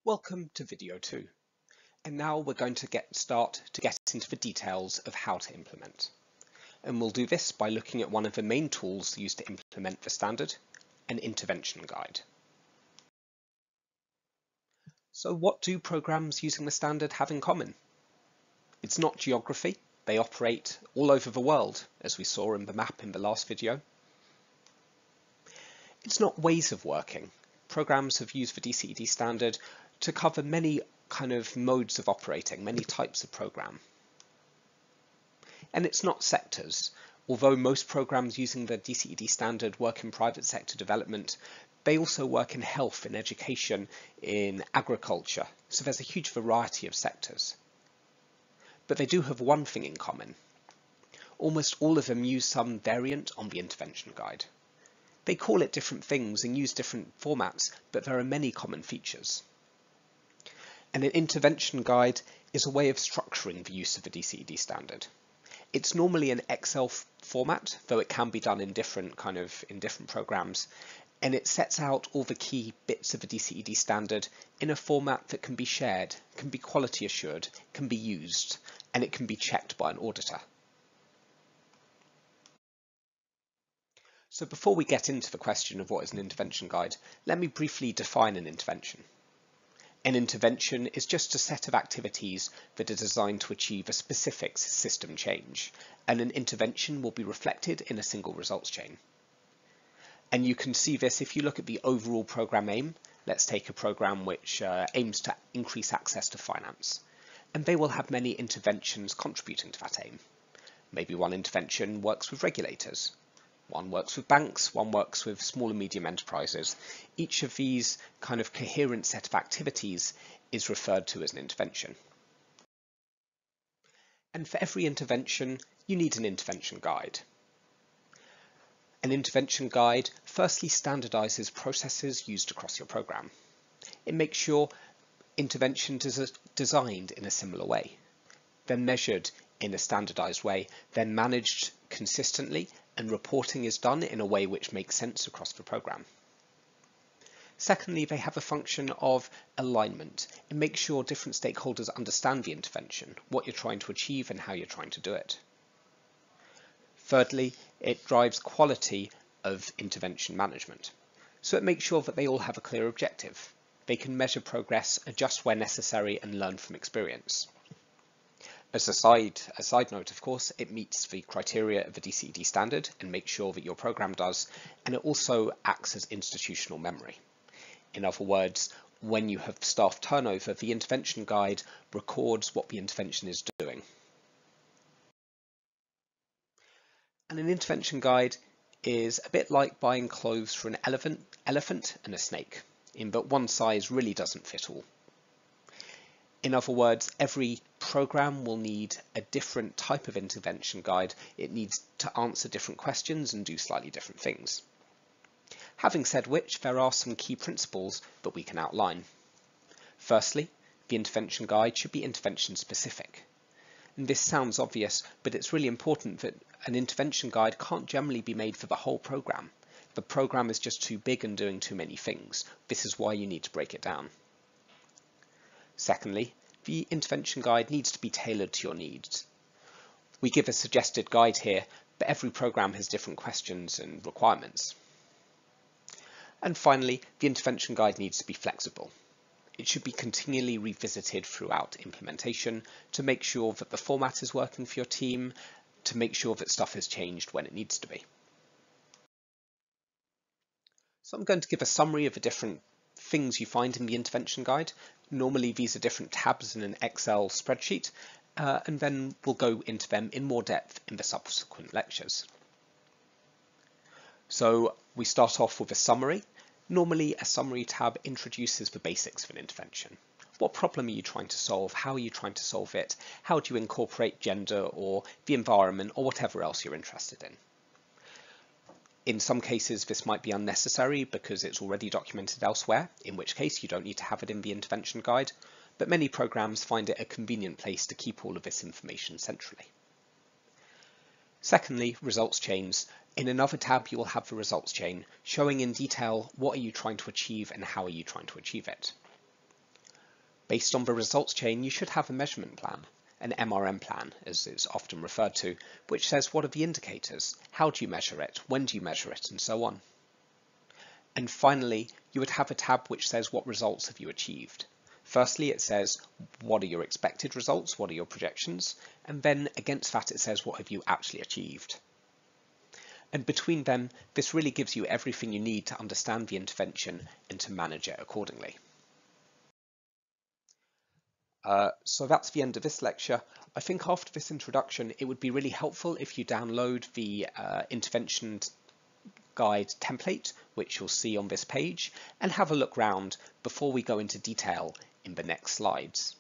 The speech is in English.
Welcome to video 2, and now we're going to get into the details of how to implement. And we'll do this by looking at one of the main tools used to implement the standard, an intervention guide. So what do programs using the standard have in common? It's not geography. They operate all over the world, as we saw in the map in the last video. It's not ways of working. Programs have used the DCED standard to cover many kind of modes of operating, many types of program. And it's not sectors. Although most programs using the DCED standard work in private sector development, they also work in health, in education, in agriculture. So there's a huge variety of sectors. But they do have one thing in common. Almost all of them use some variant on the intervention guide. They call it different things and use different formats, but there are many common features. And an intervention guide is a way of structuring the use of the DCED standard. It's normally an Excel format, though it can be done in different programs, and it sets out all the key bits of the DCED standard in a format that can be shared, can be quality assured, can be used, and it can be checked by an auditor. So before we get into the question of what is an intervention guide, let me briefly define an intervention. An intervention is just a set of activities that are designed to achieve a specific system change, and an intervention will be reflected in a single results chain. And you can see this if you look at the overall program aim. Let's take a program which aims to increase access to finance, and they will have many interventions contributing to that aim. Maybe one intervention works with regulators. One works with banks, one works with small and medium enterprises. Each of these kind of coherent set of activities is referred to as an intervention. And for every intervention, you need an intervention guide. An intervention guide firstly standardizes processes used across your program. It makes sure interventions are designed in a similar way. They're measured in a standardized way, they're managed consistently, and reporting is done in a way which makes sense across the program. Secondly, they have a function of alignment. It makes sure different stakeholders understand the intervention, what you're trying to achieve and how you're trying to do it. Thirdly, it drives quality of intervention management. So it makes sure that they all have a clear objective. They can measure progress, adjust where necessary, and learn from experience. As a side note, of course, it meets the criteria of the DCED standard and makes sure that your program does, and it also acts as institutional memory. In other words, when you have staff turnover, the intervention guide records what the intervention is doing. And an intervention guide is a bit like buying clothes for an elephant and a snake, in that one size really doesn't fit all. In other words, every program will need a different type of intervention guide. It needs to answer different questions and do slightly different things. Having said which, there are some key principles that we can outline. Firstly, the intervention guide should be intervention specific. And this sounds obvious, but it's really important that an intervention guide can't generally be made for the whole program. The program is just too big and doing too many things. This is why you need to break it down. Secondly, the intervention guide needs to be tailored to your needs. We give a suggested guide here, but every program has different questions and requirements. And finally, the intervention guide needs to be flexible. It should be continually revisited throughout implementation to make sure that the format is working for your team, to make sure that stuff has changed when it needs to be. So I'm going to give a summary of the different things you find in the intervention guide. Normally these are different tabs in an Excel spreadsheet, and then we'll go into them in more depth in the subsequent lectures. So we start off with a summary. Normally a summary tab introduces the basics of an intervention. What problem are you trying to solve? How are you trying to solve it? How do you incorporate gender or the environment or whatever else you're interested in? In some cases, this might be unnecessary because it's already documented elsewhere, in which case you don't need to have it in the intervention guide, but many programs find it a convenient place to keep all of this information centrally. Secondly, results chains. In another tab, you will have the results chain showing in detail what are you trying to achieve and how are you trying to achieve it. Based on the results chain, you should have a measurement plan, an MRM plan, as it's often referred to, which says what are the indicators, how do you measure it, when do you measure it, and so on. And finally, you would have a tab which says what results have you achieved. Firstly, it says what are your expected results, what are your projections, and then against that it says what have you actually achieved. And between them, this really gives you everything you need to understand the intervention and to manage it accordingly. So that's the end of this lecture. I think after this introduction, it would be really helpful if you download the intervention guide template, which you'll see on this page, and have a look round before we go into detail in the next slides.